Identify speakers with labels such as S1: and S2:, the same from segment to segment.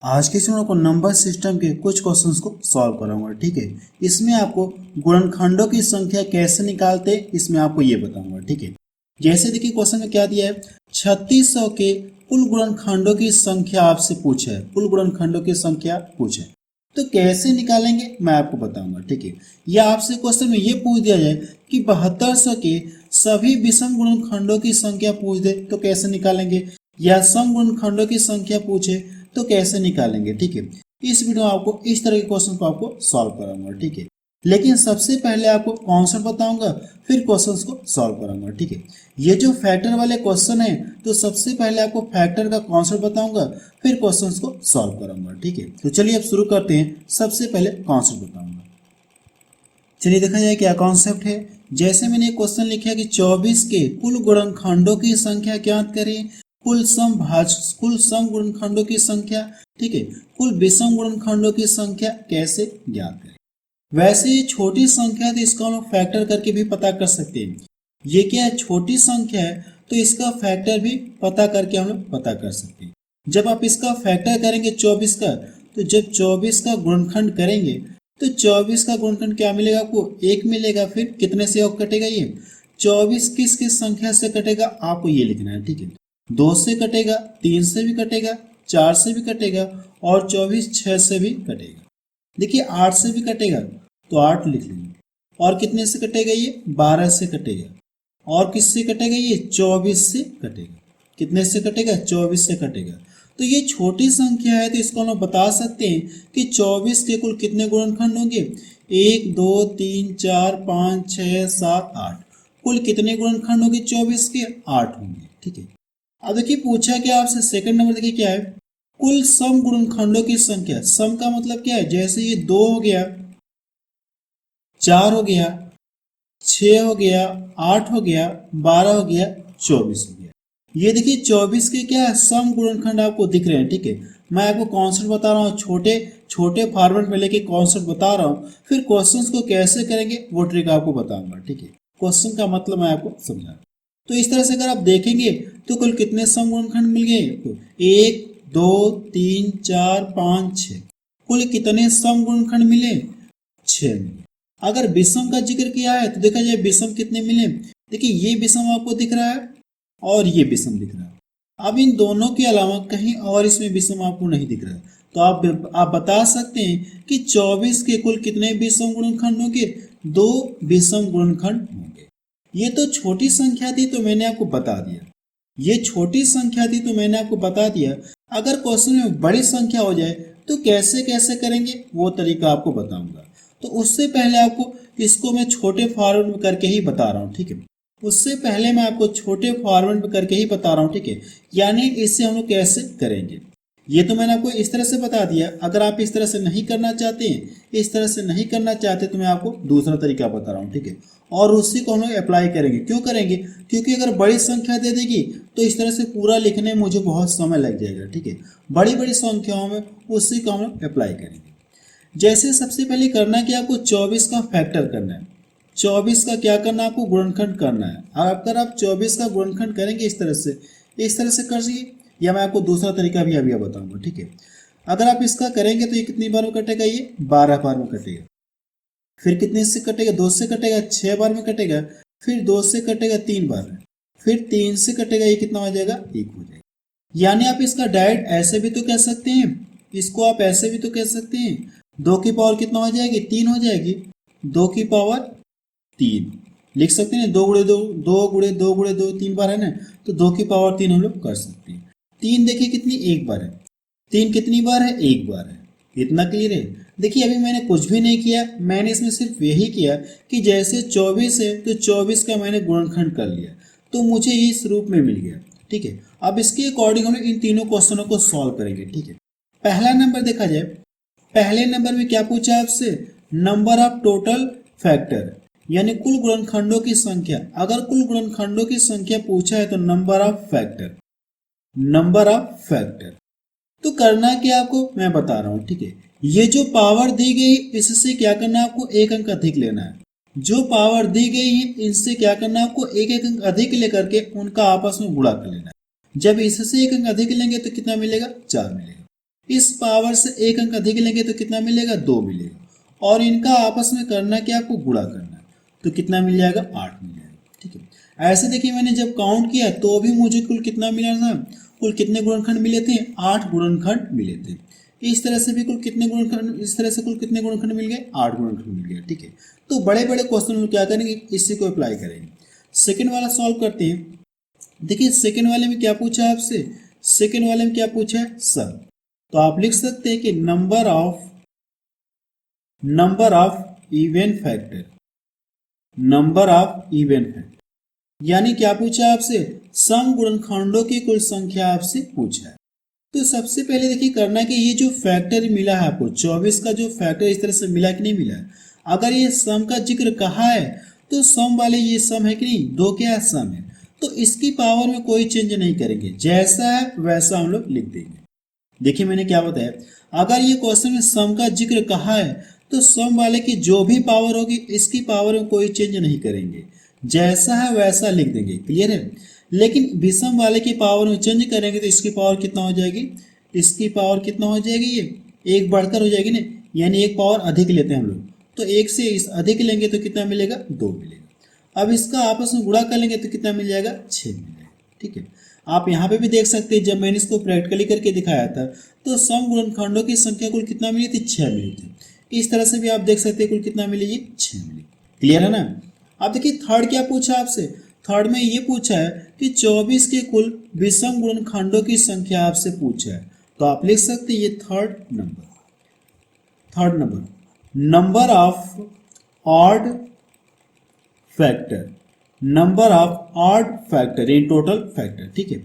S1: आज के इसमें आपको नंबर सिस्टम के कुछ क्वेश्चंस को सॉल्व कराऊंगा। ठीक है, इसमें आपको गुणनखंडों की संख्या कैसे निकालते हैं इसमें आपको ये बताऊंगा। ठीक है, जैसे देखिए क्वेश्चन में क्या दिया है, 3600 के कुल गुणनखंडों की संख्या आपसे पूछा है, कुल गुणनखंडों की संख्या पूछा है, तो कैसे निकालेंगे मैं आपको बताऊंगा। ठीक है, या आपसे क्वेश्चन में ये पूछ दिया जाए कि 7200 के सभी विषम गुणनखंडों की संख्या पूछ दे तो कैसे निकालेंगे, या सम गुणनखंडों की संख्या पूछे तो कैसे निकालेंगे। ठीक है, इस वीडियो में आपको इस तरह के क्वेश्चन को आपको सॉल्व कराऊंगा। ठीक है, लेकिन सबसे पहले आपको कॉन्सेप्ट बताऊंगा, फिर क्वेश्चंस को सॉल्व कराऊंगा। ठीक है, ये जो फैक्टर वाले क्वेश्चन है तो सबसे पहले आपको फैक्टर का कॉन्सेप्ट बताऊंगा, फिर क्वेश्चंस को सॉल्व कराऊंगा। ठीक है, तो चलिए अब शुरू करते हैं। सबसे पहले कॉन्सेप्ट बताऊंगा। चलिए देखा जाए क्या कॉन्सेप्ट है। जैसे मैंने एक क्वेश्चन लिखा है कि 24 के कुल गुणनखंडों की संख्या ज्ञात करें, कुल सम गुणनखंडों की संख्या। ठीक है, कुल विषम गुणनखंडों की संख्या कैसे ज्ञात करें। वैसे ये छोटी संख्या है तो इसका हम लोग फैक्टर करके भी पता कर सकते हैं। ये क्या है, छोटी संख्या है तो इसका फैक्टर भी पता करके हम लोग पता कर सकते हैं। जब आप इसका फैक्टर करेंगे 24 का, तो जब 24 का गुणनखंड करेंगे तो 24 का गुणनखंड क्या मिलेगा आपको, 1 मिलेगा। फिर कितने से और कटेगा, ये 24 किस किस संख्या से कटेगा आपको ये लिखना है। ठीक है, 2 से कटेगा, 3 से भी कटेगा, 4 से भी कटेगा और 24 6 से भी कटेगा। देखिए 8 से भी कटेगा तो 8 लिख लेंगे। और कितने से कटेगा, ये 12 से कटेगा। और किससे कटेगा, ये 24 से कटेगा। कितने से कटेगा, 24 से कटेगा। तो ये छोटी संख्या है तो इसको हम बता सकते हैं कि 24 के कुल कितने गुणनखंड होंगे, 1 2 3 4 5 6 7 8। कुल कितने गुणनखंड होंगे 24 के, 8 होंगे। ठीक है, अब देखिए पूछा क्या आपसे, सेकंड नंबर देखिए क्या है, कुल सम गुणनखंडों की संख्या। सम का मतलब क्या है, जैसे ये 2 हो गया, 4 हो गया, 6 हो गया, 8 हो गया, 12 हो गया, 24 हो गया। ये देखिए 24 के क्या है, सम गुणनखंड आपको दिख रहे हैं। ठीक है, मैं आपको कॉन्सेप्ट बता रहा हूँ, छोटे छोटे फॉर्मेट में लेके कॉन्सेप्ट बता रहा हूँ, फिर क्वेश्चंस को कैसे करेंगे वो ट्रिक आपको बताऊंगा। ठीक है, क्वेश्चन का मतलब मैं आपको समझा। तो इस तरह से अगर आप देखेंगे तो कुल कितने सम गुणनखंड मिल गए, तो 1 2 3 4 5 6। कुल कितने सम गुणनखंड मिले, 6 मिले। अगर विषम का जिक्र किया है तो देखा जाए विषम कितने मिले। देखिए ये विषम आपको दिख रहा है और ये विषम दिख रहा है। अब इन दोनों के अलावा कहीं और इसमें विषम आपको नहीं दिख रहा है, तो आप बता सकते हैं कि 24 के कुल कितने विषम गुणनखंड होंगे, 2 विषम गुणनखंड होंगे। ये तो छोटी संख्या थी तो मैंने आपको बता दिया, ये छोटी संख्या थी तो मैंने आपको बता दिया। अगर क्वेश्चन में बड़ी संख्या हो जाए तो कैसे कैसे करेंगे वो तरीका आपको बताऊंगा। तो उससे पहले आपको इसको मैं छोटे फॉर्मेट में करके ही बता रहा हूँ। ठीक है, उससे पहले मैं आपको छोटे फॉर्मेट में करके ही बता रहा हूँ। ठीक है, यानी इससे हम लोग कैसे करेंगे ये तो मैंने आपको इस तरह से बता दिया। अगर आप इस तरह से नहीं करना चाहते हैं, इस तरह से नहीं करना चाहते तो मैं आपको दूसरा तरीका बता रहा हूँ। ठीक है, और उसी को हम लोग अप्लाई करेंगे। क्यों करेंगे, क्योंकि अगर बड़ी संख्या दे देगी तो इस तरह से पूरा लिखने में मुझे बहुत समय लग जाएगा। ठीक है, बड़ी बड़ी संख्याओं में उसी को हम लोग अप्लाई करेंगे। जैसे सबसे पहले करना है कि आपको 24 का फैक्टर करना है। 24 का क्या करना है, आपको गुणनखंड करना है। और अगर आप 24 का गुणनखंड करेंगे इस तरह से कर सकिए, या मैं आपको दूसरा तरीका भी अभी बताऊंगा। ठीक है, अगर आप इसका करेंगे तो ये कितनी बार में कटेगा, ये 12 बार में कटेगा। फिर कितने से कटेगा, 2 से कटेगा, 6 बार में कटेगा। फिर 2 से कटेगा 3 बार में। फिर 3 से कटेगा, ये कितना हो जाएगा, 1 हो जाएगा। यानी आप इसका डायरेक्ट ऐसे भी तो कह सकते हैं, इसको आप ऐसे भी तो कह सकते हैं, 2 की पावर कितना हो जाएगी, 3 हो जाएगी। 2 की पावर 3 लिख सकते हैं, 2 गुणे 2, 2 गुणे 2 गुणे 2 3 बार है ना, तो 2 की पावर 3 हम लोग कर सकते हैं। 3 देखिए कितनी, 1 बार है। 3 कितनी बार है, 1 बार है। इतना क्लियर है। देखिए अभी मैंने कुछ भी नहीं किया, मैंने इसमें सिर्फ यही किया कि जैसे 24 है तो 24 का मैंने गुणनखंड कर लिया तो मुझे इस रूप में मिल गया। ठीक है, अब इसके अकॉर्डिंग हम इन तीनों क्वेश्चनों को सॉल्व करेंगे। ठीक है, पहला नंबर देखा जाए, पहले नंबर में क्या पूछा आपसे, नंबर ऑफ टोटल फैक्टर, यानी कुल गुणनखंडों की संख्या। अगर कुल गुणनखंडों की संख्या पूछा है तो number of factor, number of factor. तो करना क्या आपको मैं बता रहा हूं। ठीक है, ये जो पावर दी गई इससे क्या करना है, आपको एक अंक अधिक लेना है। जो पावर दी गई है इनसे क्या करना है, आपको एक एक अंक अधिक लेकर के उनका आपस में गुणा कर लेना है। जब इससे एक अंक अधिक लेंगे तो कितना मिलेगा, 4 मिलेगा। इस पावर से एक अंक अधिक लेंगे तो कितना मिलेगा, 2 मिलेगा। और इनका आपस में करना क्या, आपको गुणा करना है, तो कितना मिल जाएगा, 8 मिल जाएगा। ठीक है, ऐसे देखिए मैंने जब काउंट किया तो भी मुझे कुल कितना मिला था, कुल कितने गुणनखंड मिले थे, 8 गुणनखंड मिले थे। इस तरह से भी कुल कितने गुणनखंड, इस तरह से कुल कितने गुणनखंड मिल गए, 8 गुणनखंड मिल गए। ठीक है, तो बड़े बड़े क्वेश्चन में क्या करेंगे, इसी को अप्लाई करेंगे। सेकेंड वाला सॉल्व करते हैं। देखिए सेकेंड वाले में क्या पूछा है आपसे, सेकेंड वाले में क्या पूछा है, सम। तो आप लिख सकते हैं कि number of even factor, number of even factor, यानी क्या पूछा आपसे, सम गुणनखंडों की कुल संख्या आपसे पूछा है। तो सबसे पहले देखिए करना है कि ये जो फैक्टर मिला है आपको 24 का जो फैक्टर इस तरह से मिला कि नहीं मिला है, अगर ये सम का जिक्र कहा है तो सम वाले ये सम है कि नहीं, दो क्या सम है, तो इसकी पावर में कोई चेंज नहीं करेंगे, जैसा है वैसा हम लोग लिख देंगे। देखिए मैंने क्या बताया, अगर ये क्वेश्चन में सम का जिक्र कहा है तो सम वाले की जो भी पावर होगी इसकी पावर में कोई चेंज नहीं करेंगे, जैसा है वैसा लिख देंगे। क्लियर है, लेकिन विषम वाले की पावर में चेंज करेंगे तो इसकी पावर कितना हो जाएगी, इसकी पावर कितना हो जाएगी, ये एक बढ़कर हो जाएगी ना, यानी एक पावर अधिक लेते हैं हम लोग, तो एक से इस अधिक लेंगे तो कितना मिलेगा, 2 मिलेगा। अब इसका आपस में गुणा कर लेंगे तो कितना मिल जाएगा, 6 मिलेगा। ठीक है, आप यहाँ पे भी देख सकते हैं, जब मैंने इसको प्रैक्टिकली करके दिखाया था तो सम गुणनखंडों की संख्या कुल कितना मिली थी, 6 मिली थी। इस तरह से भी आप देख सकते हैं कुल कितना मिली, ये 6 मिली। क्लियर है ना। अब देखिए थर्ड क्या पूछा आपसे, थर्ड में ये पूछा है कि 24 के कुल विषम गुणनखंडों की संख्या आपसे पूछा है। तो आप लिख सकते हैं ये third number number of odd factor, number of odd factor in total factor. ठीक है,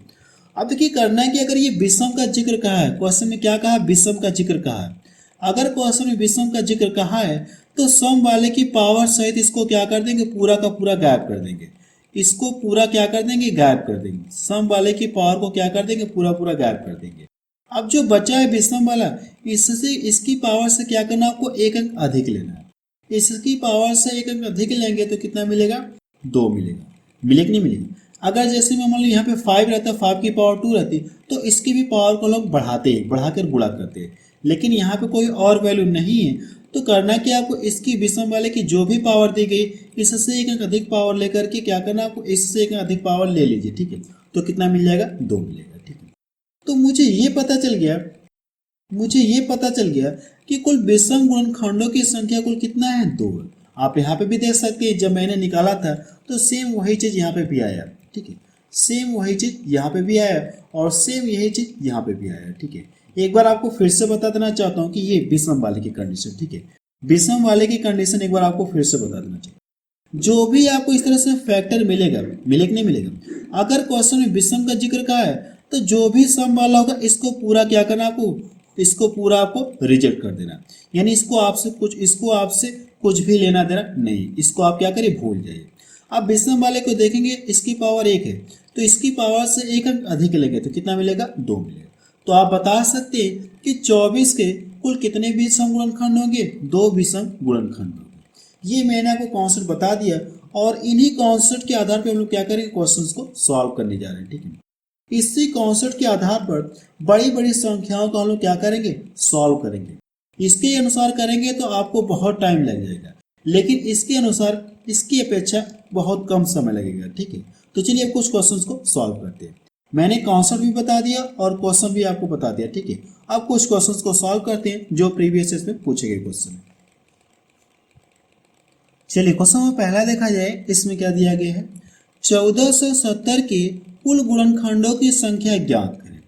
S1: अब देखिए करना है कि अगर ये विषम का जिक्र कहा है, क्वेश्चन में क्या कहा, विषम का जिक्र कहा है, अगर क्वेश्चन में विषम का जिक्र कहा है तो सम वाले की पावर सहित इसको क्या कर देंगे, पूरा का पूरा गायब कर देंगे, इसको पूरा क्या कर देंगे, गायब कर देंगे, सम वाले की पावर को क्या कर देंगे, पूरा पूरा गायब कर देंगे। अब जो बचा है विषम वाला, इससे इसकी पावर से क्या करना, आपको एक अंक अधिक लेना है, इसकी पावर से एक अंक अधिक लेंगे तो कितना मिलेगा, 2 मिलेगा। मिले कि नहीं मिलेगा। अगर जैसे में मान लो यहाँ पे 5 रहता, 5 की पावर 2 रहती तो इसकी भी पावर को लोग बढ़ाते हैं, बढ़ाकर गुणा करते हैं, लेकिन यहाँ पे कोई और वैल्यू नहीं है। तो करना क्या, आपको इसकी विषम वाले की जो भी पावर दी गई इससे एक अंक अधिक पावर लेकर के क्या करना, आपको इससे एक अंक अधिक पावर ले लीजिए। ठीक है, तो कितना मिल जाएगा, 2 मिलेगा। ठीक है, तो मुझे ये पता चल गया कि कुल विषम गुणनखंडों की संख्या कुल कितना है, 2। आप यहाँ पे भी देख सकते हैं, जब मैंने निकाला था तो सेम वही चीज यहाँ पे भी आया। ठीक है, सेम वही चीज यहाँ पे भी आया और सेम यही चीज यहाँ पे भी आया। ठीक है, एक बार आपको फिर से बता देना चाहता हूँ कि ये विषम वाले की कंडीशन। ठीक है, विषम वाले की कंडीशन एक बार आपको फिर से बता देना चाहिए। जो भी आपको इस तरह से फैक्टर मिलेगा, मिले कि नहीं मिलेगा, अगर क्वेश्चन में विषम का जिक्र कहा है तो जो भी सम वाला होगा इसको पूरा क्या करना, आपको इसको पूरा आपको रिजेक्ट कर देना, यानी इसको आपसे कुछ भी लेना देना नहीं, इसको आप क्या करें, भूल जाइए। अब विषम वाले को देखेंगे, इसकी पावर 1 है तो इसकी पावर से एक अंक अधिक लेंगे तो कितना मिलेगा, 2 मिलेगा। तो आप बता सकते हैं कि 24 के कुल कितने विषम गुणनखंड होंगे, 2 विषम गुणनखंड होंगे। ये मैंने आपको कॉन्सेप्ट बता दिया और इन्हीं कॉन्सेप्ट के आधार पर हम लोग क्या करेंगे, क्वेश्चंस को सॉल्व करने जा रहे हैं। ठीक है, इसी कॉन्सेप्ट के आधार पर बड़ी बड़ी संख्याओं को हम लोग क्या करेंगे, सॉल्व करेंगे। इसके अनुसार करेंगे तो आपको बहुत टाइम लग जाएगा, लेकिन इसके अनुसार इसकी अपेक्षा बहुत कम समय लगेगा। ठीक है, तो चलिए अब कुछ क्वेश्चंस को सॉल्व करते हैं। मैंने कॉन्सेप्ट भी बता दिया और क्वेश्चन भी आपको बता दिया। ठीक है, अब कुछ क्वेश्चंस को सॉल्व करते हैं जो प्रीवियस में पूछे गए क्वेश्चन। चलिए क्वेश्चन में पहला देखा जाए, इसमें क्या दिया गया है, 1470 के कुल गुणनखंडों की संख्या ज्ञात करें।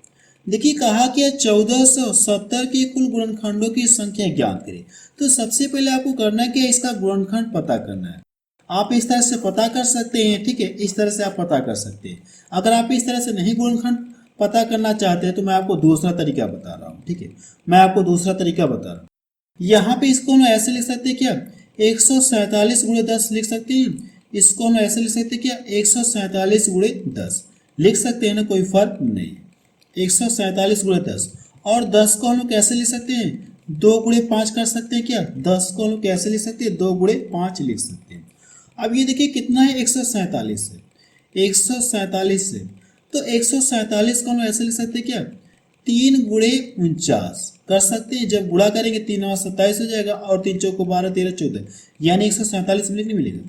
S1: देखिए कहा कि 1470 के कुल गुणनखंडों की संख्या ज्ञात करें। तो सबसे पहले आपको करना क्या है, इसका गुणनखंड पता करना है। आप इस तरह से पता कर सकते हैं। ठीक है, इस तरह से आप पता कर सकते हैं। अगर आप इस तरह से नहीं गुणनखंड पता करना चाहते हैं तो मैं आपको दूसरा तरीका बता रहा हूँ। ठीक है, मैं आपको दूसरा तरीका बता रहा हूँ। यहाँ पे इसको हम ऐसे लिख सकते हैं क्या, 147 गुणे 10 लिख सकते हैं। इसको हम ऐसे लिख सकते हैं क्या, 147 गुणे 10 लिख सकते हैं ना, कोई फर्क नहीं। 147 गुणे 10 और 10 को हम लोग कैसे लिख सकते हैं, 2 गुणे 5 कर सकते हैं क्या, 10 को हम लोग कैसे लिख सकते हैं, 2 गुणे 5 लिख सकते हैं। अब ये देखिए कितना है, 147 से, 147 से, तो 147 को हम ऐसे लिख सकते हैं क्या, 3 × 49 कर सकते हैं। जब गुणा करेंगे 3 × 27 हो जाएगा और 3 × 4 = 12, 13, 14 यानी 147 मिलेगा, नहीं मिलेगा।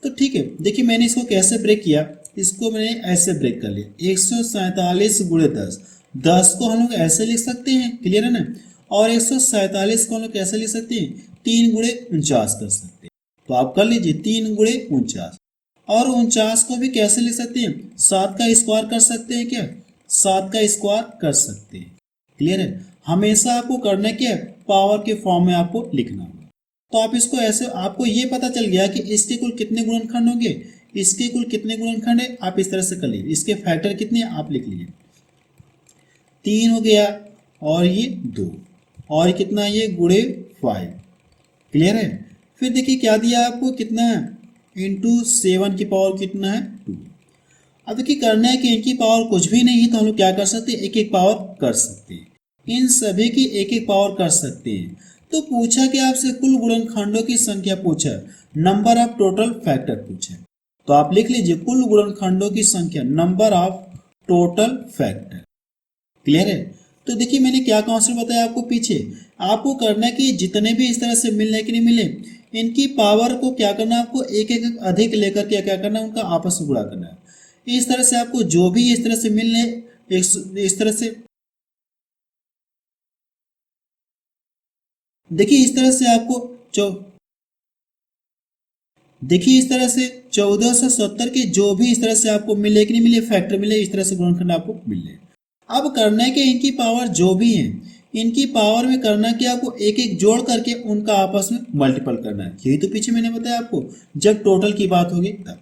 S1: तो ठीक है, देखिए मैंने इसको कैसे ब्रेक किया, इसको मैंने ऐसे ब्रेक कर लिया 147 × 10। 10 को हम लोग ऐसे लिख सकते हैं, क्लियर है ना। और 147 को हम लोग कैसे लिख सकते हैं, 3 × 49 कर सकते हैं। तो आप कर लीजिए 3 × 49। और 49 को भी कैसे लिख सकते हैं, 7 का स्क्वायर कर सकते हैं क्या, 7 का स्क्वायर कर सकते हैं, क्लियर है। हमेशा आपको करना क्या है, पावर के फॉर्म में आपको लिखना होगा। तो आप इसको ऐसे, आपको ये पता चल गया कि इसके कुल कितने गुणनखंड होंगे, इसके कुल कितने गुणनखंड है, आप इस तरह से कर लीजिए। इसके फैक्टर कितने हैं आप लिख लीजिए, 3 हो गया और ये 2 और कितना ये गुणे 5, क्लियर है। फिर देखिए क्या दिया आपको, कितना है, इंटू 7 की पावर कितना है 2। अब देखिए करना है कि इनकी पावर कुछ भी नहीं है तो हम लोग क्या कर सकते हैं, एक एक पावर कर सकते हैं, इन सभी की एक एक पावर कर सकते हैं। तो पूछा कि आपसे कुल गुणनखंडों की संख्या पूछा, नंबर ऑफ टोटल फैक्टर पूछे, तो आप लिख लीजिए कुल गुणनखंडों की संख्या, number of total factor, clear है। तो देखिए मैंने क्या कॉन्सेप्ट बताया आपको पीछे, आपको करना है कि जितने भी इस तरह से मिल रहे कि नहीं मिले, इनकी पावर को क्या करना है, आपको एक एक अधिक लेकर के क्या करना है, उनका आपस में गुणा करना है। इस तरह से आपको जो भी इस तरह से मिल रहे, इस तरह से देखिए, इस तरह से आपको देखिए इस तरह से 1470 के जो भी इस तरह से आपको मिले कि नहीं मिले, फैक्टर मिले, इस तरह से गुणनखंड आपको मिले। अब करना है कि इनकी पावर जो भी है, इनकी पावर में करना है कि आपको एक एक जोड़ करके उनका आपस में मल्टीपल करना है। यही तो पीछे मैंने बताया आपको, जब टोटल की बात होगी तब।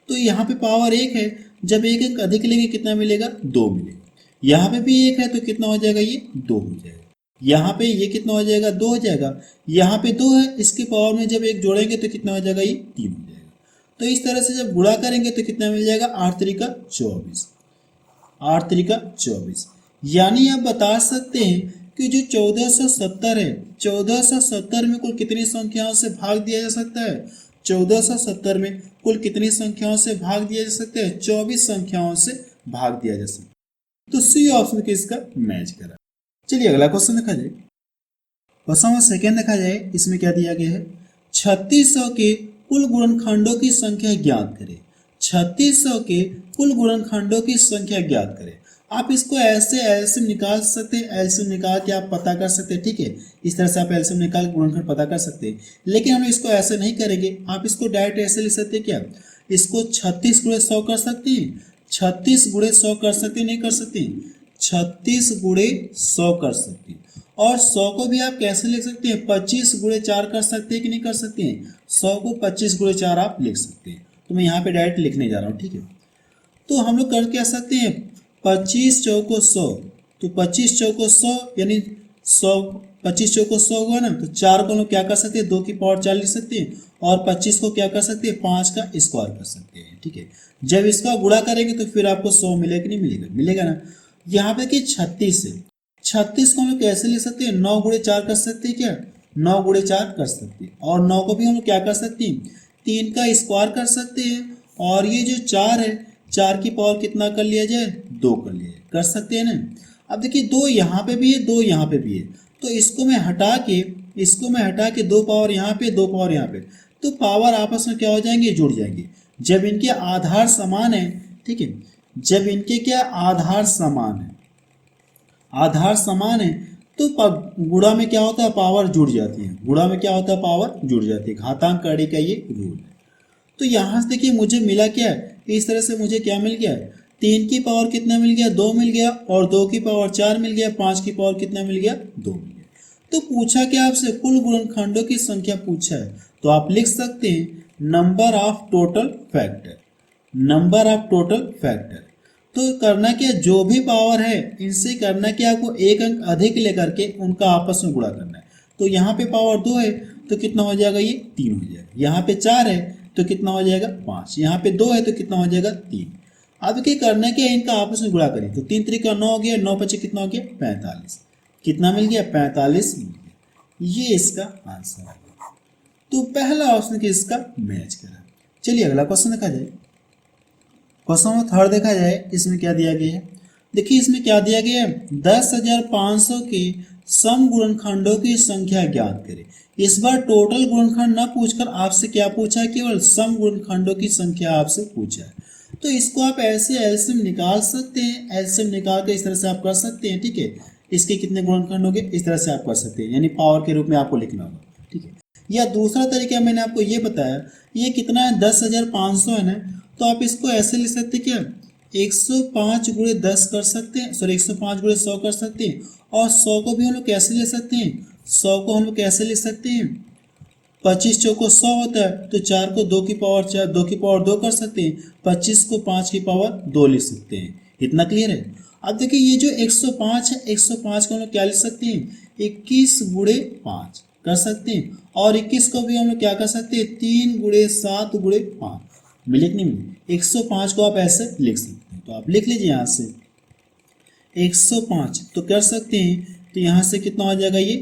S1: तो यहाँ पे पावर 1 है, जब एक एक अधिक लेंगे कितना मिलेगा, 2 मिलेगा। यहाँ पे भी 1 है तो कितना हो जाएगा, ये 2 हो जाएगा। यहाँ पे ये कितना हो जाएगा, 2 हो जाएगा। यहाँ पे 2 है, इसकी पावर में जब एक जोड़ेंगे तो कितना हो जाएगा, ये 3 हो जाएगा। तो इस तरह से जब गुणा करेंगे तो कितना मिल जाएगा, 8 3 × 24, 8 3 × 24। यानी आप बता सकते हैं कि जो 1470 है, 1470 में कुल कितनी संख्याओं से भाग दिया जा सकता है, 1470 में कुल कितनी संख्याओं से भाग दिया जा सकता है, 24 संख्याओं से भाग दिया जा सकता है। तो सी ऑप्शन किसका मैच करा। चलिए अगला क्वेश्चन देखा जाए। क्वेश्चन नंबर सेकेंड देखा जाए, इसमें क्या दिया गया है, 3600 के कुल गुणनखंडों की संख्या ज्ञात करें। 3600 के कुल गुणनखंडों की संख्या ज्ञात करें। आप इसको ऐसे एलसीएम निकाल सकते हैं, एलसीएम निकाल के आप पता कर सकते हैं, ठीक है। इस तरह से आप एलसीएम निकाल के गुणनखंड पता कर सकते हैं, लेकिन हम इसको ऐसे नहीं करेंगे। आप इसको डायरेक्ट ऐसे लिख सकते हैं, क्या इसको 36 × 100 कर सकते हैं, 36 × 100 कर सकते हैं, नहीं कर सकते, 36 × 100 कर सकते हैं। और 100 को भी आप कैसे लिख सकते हैं, 25 × 4 कर सकते हैं कि नहीं कर सकते हैं, 100 को 25 × 4 आप लिख सकते हैं। तो मैं यहाँ पे डायरेक्ट लिखने जा रहा हूँ, ठीक है। तो हम लोग कर क्या सकते हैं, 25 चौको 100, तो 25 चौको 100 यानी 100, 25 चौको 100 हुआ ना, तो 4 को हम लोग क्या कर सकते हैं, 2 की पावर 4 लिख सकते हैं, और 25 को क्या कर सकते हैं, 5 का स्क्वायर कर सकते हैं, ठीक है। जब इसका गुणा करेंगे तो फिर आपको 100 मिलेगा कि नहीं मिलेगा, मिलेगा ना। यहाँ पे कि 36 है, 36 को हम लोग कैसे लिख सकते हैं, 9 × 4 कर सकते हैं, क्या 9 × 4 कर सकते हैं। और 9 को भी हम लोग क्या कर सकते हैं, 3 का स्क्वायर कर सकते हैं। और ये जो 4 है, 4 की पावर कितना कर लिया जाए, 2 कर लिया जाए, कर सकते हैं ना। अब देखिए 2 यहाँ पे भी है, 2 यहाँ पे भी है, तो इसको मैं हटा के 2 पावर यहाँ पे, 2 पावर यहाँ पे, तो पावर आपस में क्या हो जाएंगे, जुड़ जाएंगे। जब इनके आधार समान है, ठीक है, जब इनके क्या आधार समान है, आधार समान है, तो गुणा में क्या होता है, पावर जुड़ जाती है। गुणा में क्या होता है, पावर जुड़ जाती है। घातांक कड़ी का ये रूल है। तो यहाँ से देखिए मुझे मिला क्या है, इस तरह से मुझे क्या मिल गया, 3 की पावर कितना मिल गया, 2 मिल गया, और 2 की पावर 4 मिल गया, 5 की पावर कितना मिल गया, 2 मिल गया। तो पूछा क्या आपसे, कुल गुणनखंडों की संख्या पूछा है, तो आप लिख सकते हैं number of total factor, number of total factor. तो करना क्या, जो भी पावर है इनसे करना क्या, आपको एक अंक अधिक लेकर के उनका आपस में गुणा करना है। तो यहाँ पे पावर 2 है तो कितना हो जाएगा, ये 3 हो जाएगा। यहाँ पे 4 है तो कितना हो जाएगा, 5। यहाँ पे 2 है तो कितना हो जाएगा, 3। अब क्या करना है, क्या इनका आपस में गुणा करें, तो 3 3 × 9 हो गया, 9 5 कितना हो गया, 45। कितना मिल गया, 45 मिल गया। ये इसका आंसर है। तो पहला ऑप्शन किसका मैच करा। चलिए अगला क्वेश्चन देखा जाए। क्वेश्चन नंबर 3 देखा जाए, इसमें क्या दिया गया है, देखिए इसमें क्या दिया गया है, 10,500 के सम गुणनखंडों की संख्या ज्ञात करें। इस बार टोटल गुणनखंड ना पूछकर आपसे क्या पूछा है, केवल सम गुणनखंडों की संख्या आपसे पूछा है। तो इसको आप ऐसे एलसीएम निकाल सकते हैं, एलसीएम निकाल के इस तरह से आप कर सकते हैं, ठीक है। इसके कितने गुणनखंड होंगे इस तरह से आप कर सकते हैं, यानी पावर के रूप में आपको लिखना होगा, ठीक है। या दूसरा तरीका मैंने आपको ये बताया, ये कितना है 10,500 है ना, तो आप इसको ऐसे लिख सकते हैं क्या, 105 गुणे 10 कर सकते हैं, सॉरी 105 गुणे 100 कर सकते हैं। और 100 को भी हम लोग कैसे ले सकते हैं, 100 को हम लोग कैसे लिख सकते हैं, 25 चौको 100 होता है, तो 4 को 2 की पावर 4, 2 की पावर 2 कर सकते हैं, 25 को 5 की पावर 2 लिख सकते हैं। इतना क्लियर है। अब देखिए ये जो 105 है, 105 को हम लोग क्या लिख सकते हैं, 21 गुणे 5 कर सकते हैं। और 21 को भी हम लोग क्या कर सकते हैं, 3 गुणे 7 गुणे 5 मिले कि नहीं मिले। 105 को आप ऐसे लिख सकते हैं, तो आप लिख लीजिए यहाँ से 105 तो कर सकते हैं, तो यहाँ से कितना हो जाएगा ये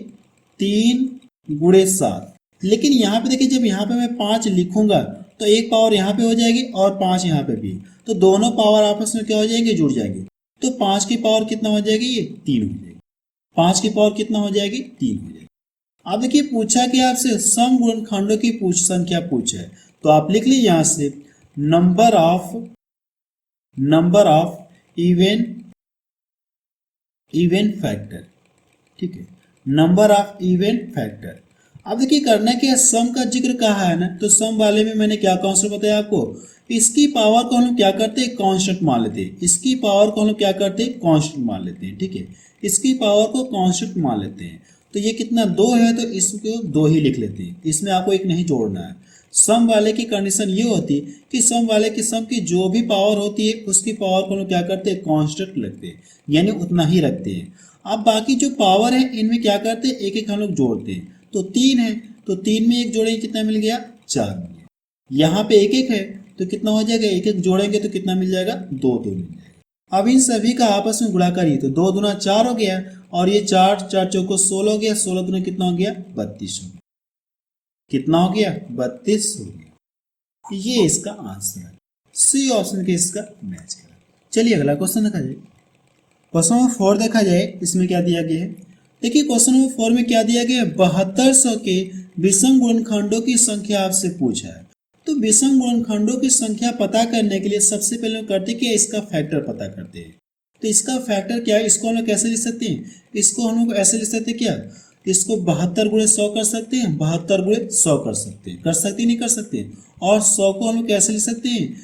S1: 3 गुणे 7। लेकिन यहाँ पे देखिए जब यहाँ पे मैं 5 लिखूंगा तो एक पावर यहाँ पे हो जाएगी और 5 यहाँ पे भी, तो दोनों पावर आपस में क्या हो जाएंगे, जुड़ जाएंगे। तो 5 की पावर कितना हो जाएगी, ये 3 हो जाएगी। 5 की पावर कितना हो जाएगी, 3 हो जाएगी। अब देखिए पूछा कि आपसे सम गुणनखंडों की संख्या पूछा है, तो आप लिख लीजिए यहाँ से नंबर ऑफ इवन फैक्टर, ठीक है, नंबर ऑफ इवन फैक्टर। अब देखिए करना क्या है, सम का जिक्र कहा है ना, तो सम वाले में मैंने क्या कॉन्सेप्ट बताया आपको, इसकी पावर को हम लोग क्या करते हैं, कांस्टेंट मान लेते हैं। इसकी पावर को हम लोग क्या करते हैं, कांस्टेंट मान लेते हैं, ठीक है। इसकी पावर को कांस्टेंट मान लेते हैं। तो ये कितना 2 है, तो इसको 2 ही लिख लेते हैं, इसमें आपको एक नहीं जोड़ना है। सम वाले की कंडीशन ये होती है कि सम वाले की सम की जो भी पावर होती है उसकी पावर को हम लोग क्या करते हैं, कांस्टेंट लगते हैं, यानी उतना ही रखते हैं। अब बाकी जो पावर है इनमें क्या करते हैं, एक एक हम लोग जोड़ते हैं। तो 3 है, तो 3 में एक जोड़ेंगे कितना मिल गया, 4 मिल गया। यहाँ पे एक एक है, तो कितना हो जाएगा, एक एक जोड़ेंगे तो कितना मिल जाएगा, 2 2 मिल जाएगा। अब इन सभी का आपस में गुणा करिए, तो 2 दूना 4 हो गया, और ये 4 4 चौको 16 हो गया, 16 दूना कितना हो गया, 32 हो गया। कितना हो गया, 32 हो गया। ये इसका आंसर है, सी ऑप्शन के इसका मैच करा। चलिए अगला क्वेश्चन देखा जाए। क्वेश्चन नंबर 4 देखा जाए, इसमें क्या दिया गया है, देखिए क्वेश्चन नंबर 4 में क्या दिया गया है, 7200 के विषम गुणनखंडों की संख्या आपसे पूछा है। तो विषम गुणनखंडों की संख्या पता करने के लिए सबसे पहले हम करते क्या, इसका फैक्टर पता करते हैं। तो इसका फैक्टर क्या है, इसको हम लोग कैसे लिख सकते हैं, इसको हम लोग ऐसे लिख सकते हैं क्या, इसको 72 गुणे 100 कर सकते हैं, 72 गुणे 100 कर सकते हैं, कर सकते नहीं कर सकते हैं। और 100 को हम लोग कैसे लिख सकते हैं,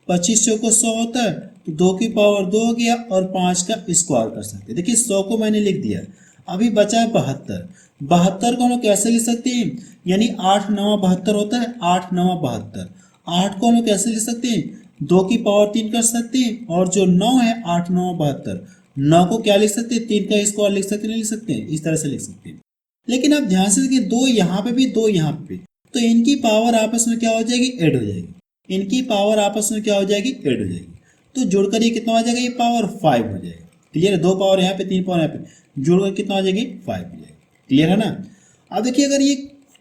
S1: 25 चौको 100 होता है, तो 2 की पावर 2 हो गया, और 5 का स्क्वायर कर सकते हैं। देखिए 100 को मैंने लिख दिया, अभी बचा है 72। 72 को हम लोग कैसे लिख सकते हैं, यानी 8 9 72 होता है, 8 9 72। 8 को हम लोग कैसे लिख सकते हैं, 2 की पावर 3 कर सकते हैं, और जो 9 है 8 9 72, 9 को क्या लिख सकते हैं, 3 का स्क्वायर लिख सकते नहीं लिख सकते हैं, इस तरह से लिख सकते हैं। लेकिन आप ध्यान से देखिए, 2 यहाँ पे भी 2 यहाँ पे भी, तो इनकी पावर आपस में क्या हो जाएगी, ऐड हो जाएगी। इनकी पावर आपस में क्या हो जाएगी, ऐड हो जाएगी। तो जोड़कर ये कितना हो जाएगा, ये पावर 5 हो जाएगा। क्लियर है, 2 पावर यहाँ पे 3 पावर यहाँ पे, जोड़कर कितना हो जाएगी, 5 हो जाएगी। क्लियर है ना। अब देखिए अगर ये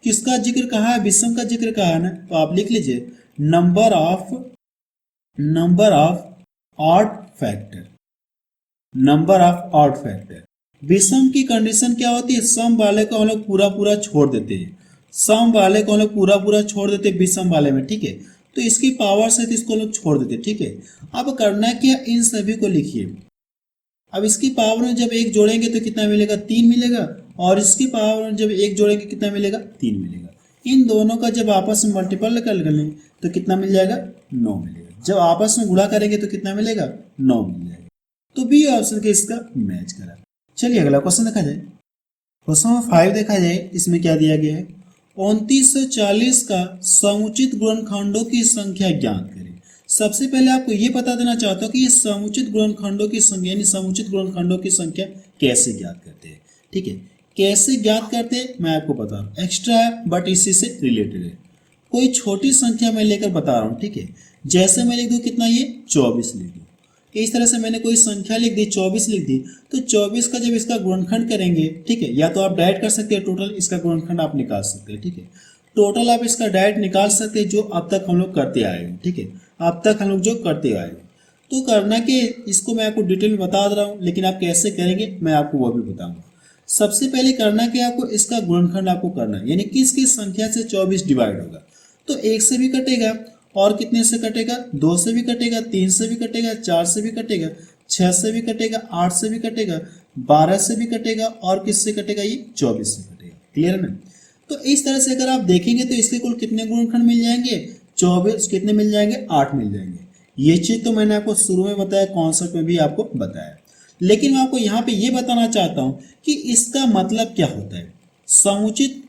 S1: किसका जिक्र कहा है, विषम का जिक्र कहा है ना, तो आप लिख लीजिए number of odd factor, number of odd factor. विषम की कंडीशन क्या होती है, सम वाले को हम लोग पूरा पूरा छोड़ देते हैं, सम वाले को हम लोग पूरा पूरा छोड़ देते हैं विषम वाले में, ठीक है। तो इसकी पावर से इसको लोग छोड़ देते हैं, ठीक है। अब करना क्या, इन सभी को लिखिए। अब इसकी पावर में जब एक जोड़ेंगे तो कितना मिलेगा, 3 मिलेगा, और इसकी पावर में जब एक जोड़ेंगे कितना मिलेगा, 3 मिलेगा। इन दोनों का जब आपस में मल्टीपल कर लें तो कितना मिल जाएगा, 9 मिलेगा। जब आपस में गुणा करेंगे तो कितना मिलेगा, 9 मिल जाएगा। तो बी ऑप्शन के इसका मैच करा। चलिए अगला क्वेश्चन देखा जाए। क्वेश्चन नंबर 5 देखा जाए, इसमें क्या दिया गया है, 2940 का समुचित गुणनखंडों की संख्या ज्ञात करें। सबसे पहले आपको ये बता देना चाहता हूँ कि ये समुचित गुणनखंडों की संख्या यानी समुचित गुणनखंडों की संख्या कैसे ज्ञात करते हैं, ठीक है। कैसे ज्ञात करते हैं मैं आपको बता रहा हूँ, एक्स्ट्रा है बट इसी से रिलेटेड है। कोई छोटी संख्या मैं लेकर बता रहा हूँ, ठीक है। जैसे मैं लिख दूँ कितना, ये 24 लिख दूँ, इस तरह से मैंने कोई संख्या लिख दी, 24 लिख दी, तो 24 का जब इसका गुणनखंड करेंगे, ठीक है, या तो आप डायरेक्ट कर सकते हैं, टोटल इसका गुणनखंड आप निकाल सकते हैं, ठीक है। टोटल आप इसका डायरेक्ट निकाल सकते हैं, जो अब तक हम लोग करते आए हैं, ठीक है, अब तक हम लोग जो करते आए हैं। तो करना कि इसको मैं आपको डिटेल में बता दे रहा हूँ, लेकिन आप कैसे करेंगे मैं आपको वो भी बताऊंगा। सबसे पहले करना कि आपको इसका गुणनखंड आपको करना है, यानी किस किस संख्या से 24 डिवाइड होगा। तो 1 से भी कटेगा, और कितने से कटेगा, 2 से भी कटेगा, 3 से भी कटेगा, 4 से भी कटेगा, 6 से भी कटेगा, 8 से भी कटेगा, 12 से भी कटेगा, और किससे कटेगा, ये 24 से कटेगा। क्लियर है ना। तो इस तरह से अगर आप देखेंगे तो इसके कुल कितने गुणनखंड मिल जाएंगे, 24 कितने मिल जाएंगे, 8 मिल जाएंगे। ये चीज तो मैंने आपको शुरू में बताया, कॉन्सेप्ट में भी आपको बताया, लेकिन मैं आपको यहाँ पे ये बताना चाहता हूँ कि इसका मतलब क्या होता है, समुचित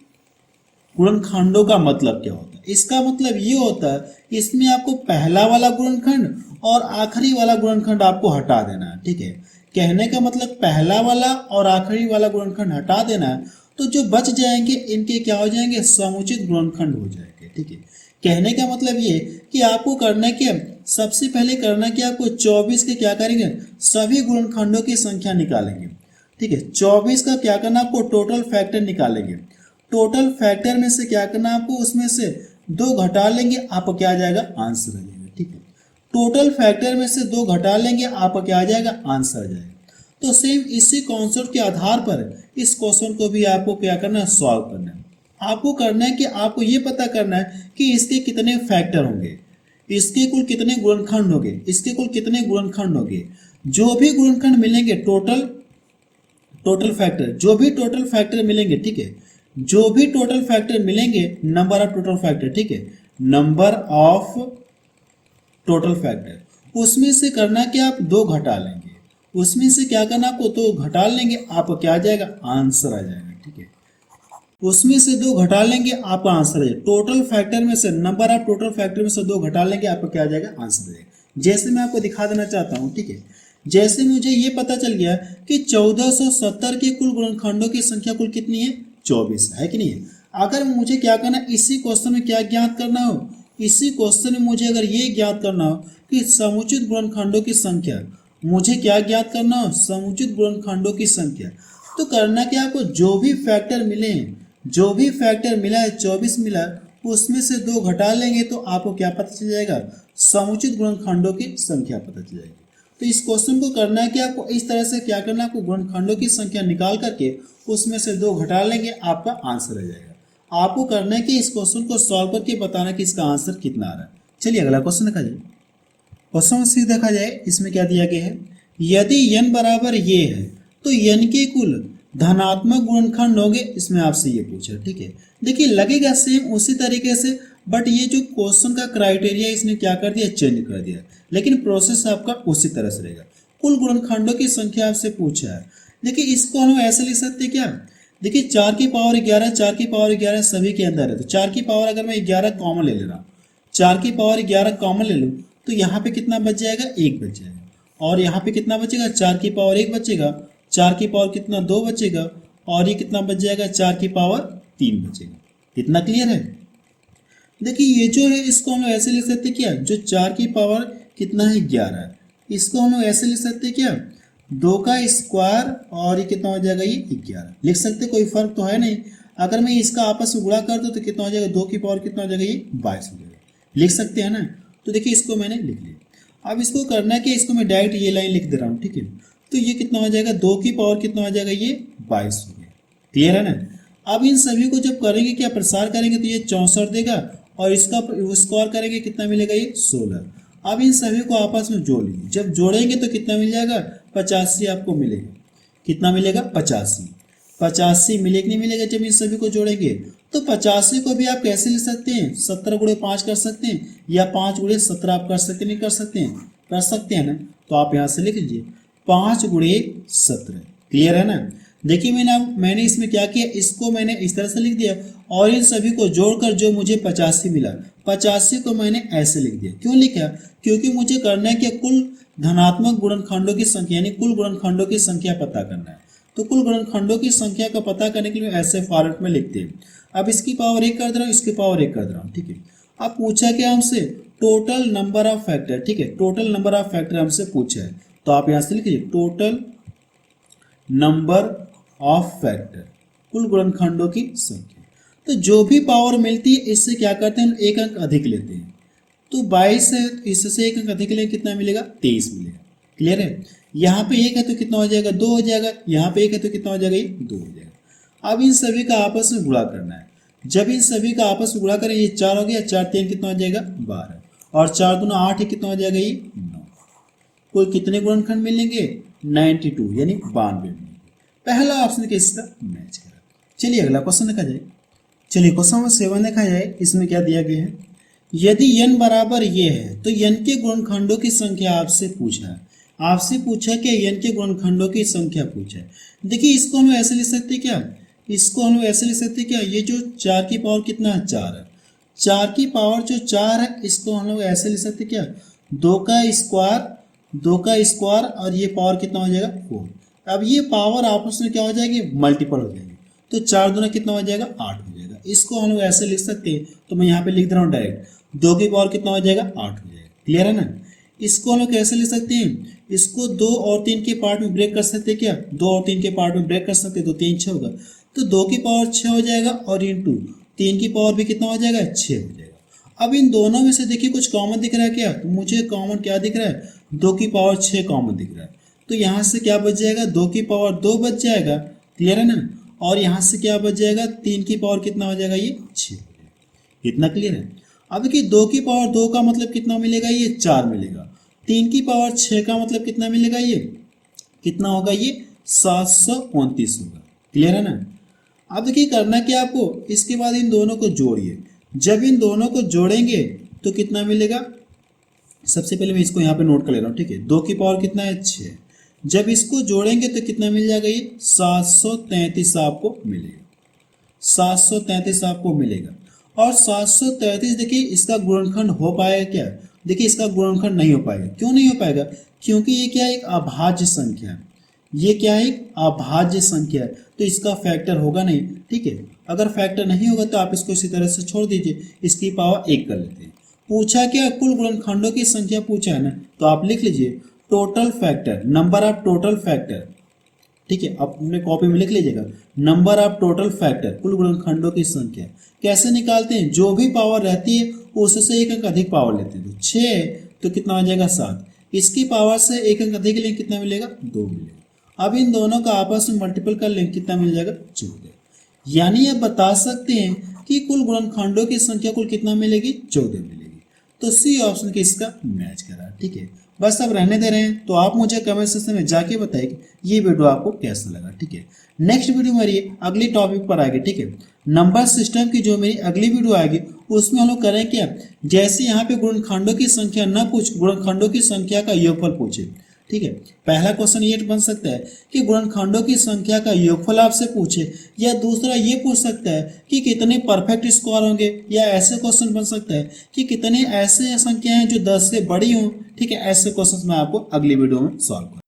S1: गुणनखंडों का मतलब क्या होता है। इसका मतलब ये होता है इसमें आपको पहला वाला गुणनखंड और आखिरी वाला गुणनखंड आपको हटा देना है। ठीक है, कहने का मतलब पहला वाला और आखिरी वाला गुणनखंड हटा देना है, तो जो बच जाएंगे इनके क्या हो जाएंगे, समुचित गुणनखंड हो जाएंगे। ठीक है, कहने का मतलब ये कि आपको करना क्या, सबसे पहले करना कि आपको 24 के क्या करेंगे, सभी गुणनखंडों की संख्या निकालेंगे। ठीक है, 24 का क्या करना, आपको टोटल फैक्टर निकालेंगे। टोटल फैक्टर में से क्या करना, आपको उसमें से 2 घटा लेंगे, आपको क्या आ जाएगा, आंसर आ जाएगा। ठीक है, टोटल फैक्टर में से 2 घटा लेंगे, आपका क्या आ जाएगा, आंसर आ जाएगा। तो सेम इसी कॉन्सेप्ट के आधार पर इस क्वेश्चन को भी आपको क्या करना है, सॉल्व करना है। आपको करना है कि आपको ये पता करना है कि इसके कितने फैक्टर होंगे, इसके कुल कितने गुणनखंड होंगे, इसके कुल कितने गुणनखंड होंगे। जो भी गुणनखंड मिलेंगे, टोटल फैक्टर, जो भी टोटल फैक्टर मिलेंगे, ठीक है, जो भी टोटल फैक्टर मिलेंगे, नंबर ऑफ टोटल फैक्टर, ठीक है, नंबर ऑफ टोटल फैक्टर, उसमें से करना कि आप 2 घटा लेंगे, उसमें से क्या करना, आपको 2 घटा लेंगे, आपको क्या आ जाएगा, आंसर आ जाएगा। ठीक है, उसमें से 2 घटा लेंगे, आपका आंसर आ जाएगा। टोटल फैक्टर में से, नंबर ऑफ टोटल फैक्टर में से 2 घटा लेंगे, आपको क्या आ जाएगा, आंसर आ जाएगा। जैसे मैं आपको दिखा देना चाहता हूँ। ठीक है, जैसे मुझे ये पता चल गया कि 1470 के कुल गुणनखंडों की संख्या कुल कितनी है, 24 है कि नहीं है। अगर मुझे क्या करना, इसी क्वेश्चन में क्या ज्ञात करना हो, इसी क्वेश्चन में मुझे अगर ये ज्ञात करना हो कि समुचित गुणनखंडों की संख्या, मुझे क्या ज्ञात करना हो, समुचित गुणनखंडों की संख्या, तो करना क्या, आपको जो भी फैक्टर मिले हैं, जो भी फैक्टर मिला है, 24 मिला है, उसमें से 2 घटा लेंगे तो आपको क्या पता चल जाएगा, समुचित गुणनखंडों की संख्या पता चल जाएगी। तो इस क्वेश्चन को करना है कि आपको इस तरह से क्या करना है, आपको गुणनखंडों की संख्या निकाल करके उसमें से 2 घटा लेंगे, आपका आंसर आ जाएगा। आपको करना है कि इस क्वेश्चन को सॉल्व करके बताना कि इसका आंसर कितना आ रहा है। चलिए अगला क्वेश्चन देखा जाए। क्वेश्चन से देखा जाए, इसमें क्या दिया गया है, यदि n बराबर ये है तो n के कुल धनात्मक गुणनखंड होंगे, इसमें आपसे ये पूछा। ठीक है, देखिए लगेगा सेम उसी तरीके से, बट ये जो क्वेश्चन का क्राइटेरिया इसने क्या कर दिया, चेंज कर दिया, लेकिन प्रोसेस आपका उसी तरह से रहेगा। कुल गुणनखंडों की संख्या आपसे पूछा है। देखिए इसको हम ऐसे लिख सकते हैं क्या, देखिए 4 की पावर 11, 4 की पावर 11 सभी के अंदर है, तो 4 की पावर अगर मैं 11 कॉमन ले रहा हूँ, 4 की पावर 11 कॉमन ले लूँ, तो यहाँ पे कितना बच जाएगा, 1 बच जाएगा, और यहाँ पे कितना बचेगा, 4 की पावर 1 बचेगा, 4 की पावर कितना 2 बचेगा, और ये कितना बच जाएगा, 4 की पावर 3 बचेगा। इतना क्लियर है। देखिए ये जो है इसको हम लोग ऐसे लिख सकते हैं क्या, जो 4 की पावर कितना है, 11, इसको हम लोग ऐसे लिख सकते हैं क्या, 2 का स्क्वायर, और ये कितना हो जाएगा, ये 11 लिख सकते, कोई फर्क तो है नहीं। अगर मैं इसका आपस में गुणा कर दूँ तो कितना हो जाएगा, 2 की पावर कितना हो जाएगा, ये 22 हो जाएगा, लिख सकते हैं ना। तो देखिए इसको मैंने लिख लिया। अब इसको करना है कि इसको मैं डायरेक्ट ये लाइन लिख दे रहा हूँ। ठीक है, तो ये कितना हो जाएगा, 2 की पावर कितना हो जाएगा, ये 22 हो गया। क्लियर है ना। अब इन सभी को जब करेंगे, क्या प्रसार करेंगे, तो ये 64 देगा, और इसका स्क्वायर करेंगे कितना मिलेगा, ये 16। अब इन सभी को आपस में जोड़ लीजिए, जब जोड़ेंगे तो कितना मिल जाएगा, 85 आपको मिलेगा। कितना मिलेगा, 85। 85 मिलेगा नहीं मिलेगा, जब इन सभी को जोड़ेंगे तो 85 को भी आप कैसे लिख सकते हैं, 17 गुणे 5 कर सकते हैं, या 5 गुणे 17 आप कर सकते नहीं कर सकते हैं, कर सकते हैं ना। तो आप यहाँ से लिख लीजिए 5 गुणे 17। क्लियर है ना। देखिए मैंने इसमें क्या किया, इसको मैंने इस तरह से लिख दिया, और इन सभी को जोड़कर जो मुझे 85 मिला, 85 को मैंने ऐसे लिख दिया। क्यों लिखा, क्योंकि मुझे करना है कि कुल धनात्मक गुणनखंडों की संख्या, यानी कुल गुणनखंडों की संख्या पता करना है। तो कुल गुणनखंडों की संख्या का पता करने के लिए ऐसे फॉर्मेट में लिखते हैं। अब इसकी पावर 1 कर दे रहा हूँ, इसकी पावर 1 कर दे रहा हूँ। ठीक है, अब पूछा क्या हमसे, टोटल नंबर ऑफ फैक्टर। ठीक है, टोटल नंबर ऑफ फैक्टर हमसे पूछा है, तो आप यहाँ से लिखिए टोटल नंबर ऑफ फैक्टर, कुल गुणनखंडों की संख्या। तो जो भी पावर मिलती है इससे क्या करते हैं, एक अंक अधिक लेते हैं। तो 22 है तो इससे एक अंक अधिक लेंगे कितना मिलेगा 23 मिलेगा। क्लियर है। यहाँ पे एक है तो कितना हो जाएगा 2 हो जाएगा, यहाँ पे एक है तो कितना हो जाएगा ये 2 हो जाएगा। अब इन सभी का आपस में गुणा करना है। जब इन सभी का आपस में गुणा करें ये 4 हो गया, 4 3 कितना हो जाएगा 12 और 4 दूना 8 है कितना हो जाएगा ये 9। कुल कितने गुणनखंड मिलेंगे 92 यानी 92 मिलेंगे। पहला ऑप्शन के इसका मैच करा। चलिए अगला क्वेश्चन देखा जाए। चलिए क्वेश्चन नंबर 7 देखा जाए। इसमें क्या दिया गया है, यदि n बराबर ये है तो n के गुणनखंडों की संख्या आपसे पूछा है। आपसे पूछा कि n के गुणनखंडों की संख्या पूछा है। देखिए इसको हम ऐसे लिख सकते क्या, इसको हम ऐसे लिख सकते क्या, ये जो 4 की पावर कितना है 4 है, 4 की पावर जो 4 है इसको हम लोग ऐसे लिख सकते क्या 2 का स्क्वायर और ये पावर कितना हो जाएगा 4। अब ये पावर आपस में क्या हो जाएगी मल्टीपल हो जाएगी, तो 4 दूना कितना हो जाएगा 8 हो जाएगा। इसको हम लोग ऐसे लिख सकते हैं, तो मैं यहाँ पे लिख दे रहा हूँ डायरेक्ट 2 की पावर कितना हो जाएगा 8 हो जाएगा। क्लियर है ना। इसको हम लोग कैसे लिख सकते हैं, इसको 2 और 3 के पार्ट में ब्रेक कर सकते हैं क्या, 2 और 3 के पार्ट में ब्रेक कर सकते हैं तो 3 6 होगा, तो 2 की पावर 6 हो जाएगा और इंटू 3 की पावर भी कितना हो जाएगा 6 हो जाएगा। अब इन दोनों में से देखिए कुछ कॉमन दिख रहा है क्या, तो मुझे कॉमन क्या दिख रहा है 2 की पावर 6 कॉमन दिख रहा है, तो यहाँ से क्या बच जाएगा 2 की पावर 2 बच जाएगा। क्लियर है ना। और यहाँ से क्या बच जाएगा 3 की पावर कितना हो जाएगा ये 6 हो जाएगा। इतना क्लियर है। अब देखिए 2 की पावर 2 का मतलब कितना मिलेगा ये 4 मिलेगा, 3 की पावर 6 का मतलब कितना मिलेगा ये कितना होगा ये 729 होगा। क्लियर है ना। अब देखिए करना क्या आपको, इसके बाद इन दोनों को जोड़िए। जब इन दोनों को जोड़ेंगे तो कितना मिलेगा, सबसे पहले मैं इसको यहाँ पे नोट कर ले रहा हूँ। ठीक है 2 की पावर कितना है 6, जब इसको जोड़ेंगे तो कितना मिल जाएगा ये 733 आपको मिलेगा, 733 आपको मिलेगा। और 733 देखिए इसका गुणनखंड हो पाएगा क्या, देखिए इसका गुणनखंड नहीं हो पाएगा। क्यों नहीं हो पाएगा, क्योंकि ये क्या एक अभाज्य संख्या है, ये क्या है एक अभाज्य संख्या है, तो इसका फैक्टर होगा नहीं। ठीक है अगर फैक्टर नहीं होगा तो आप इसको इसी तरह से छोड़ दीजिए, इसकी पावर 1 कर लेते हैं। पूछा क्या कुल गुणनखंडों की संख्या पूछा है ना, तो आप लिख लीजिए total factor, number of total factor. ठीक है अपने कॉपी में लिख लीजिएगा नंबर ऑफ टोटल फैक्टर, कुल गुणनखंडों की संख्या। कैसे निकालते हैं, जो भी पावर रहती है उससे एक अंक अधिक पावर लेते हैं। तो 6 तो कितना हो जाएगा 7, इसकी पावर से एक अंक अधिक लेंगे कितना मिलेगा 2 मिलेगा। अब इन दोनों का आपस में मल्टीपल कर लेंगे कितना मिल जाएगा 14। यानी आप बता सकते हैं कि कुल गुणनखंडों की संख्या कुल कितना मिलेगी 14 मिलेगी। तो सी ऑप्शन के इसका मैच करा। ठीक है बस अब रहने दे रहे हैं, तो आप मुझे कमेंट सेक्शन में जाके बताइए कि ये वीडियो आपको कैसा लगा। ठीक है नेक्स्ट वीडियो मेरी अगली टॉपिक पर आएगी। ठीक है नंबर सिस्टम की जो मेरी अगली वीडियो आएगी उसमें हम लोग करें क्या, जैसे यहाँ पे गुणनखंडों की संख्या न पूछ, गुणनखंडों की संख्या का योगफल पूछे। ठीक है पहला क्वेश्चन ये बन सकता है कि गुणनखंडों की संख्या का योगफल आपसे पूछे, या दूसरा ये पूछ सकता है कि कितने परफेक्ट स्क्वायर होंगे, या ऐसे क्वेश्चन बन सकता है कि कितने ऐसे संख्याएं जो 10 से बड़ी हों। ठीक है ऐसे क्वेश्चन मैं आपको अगली वीडियो में सॉल्व करूँगा।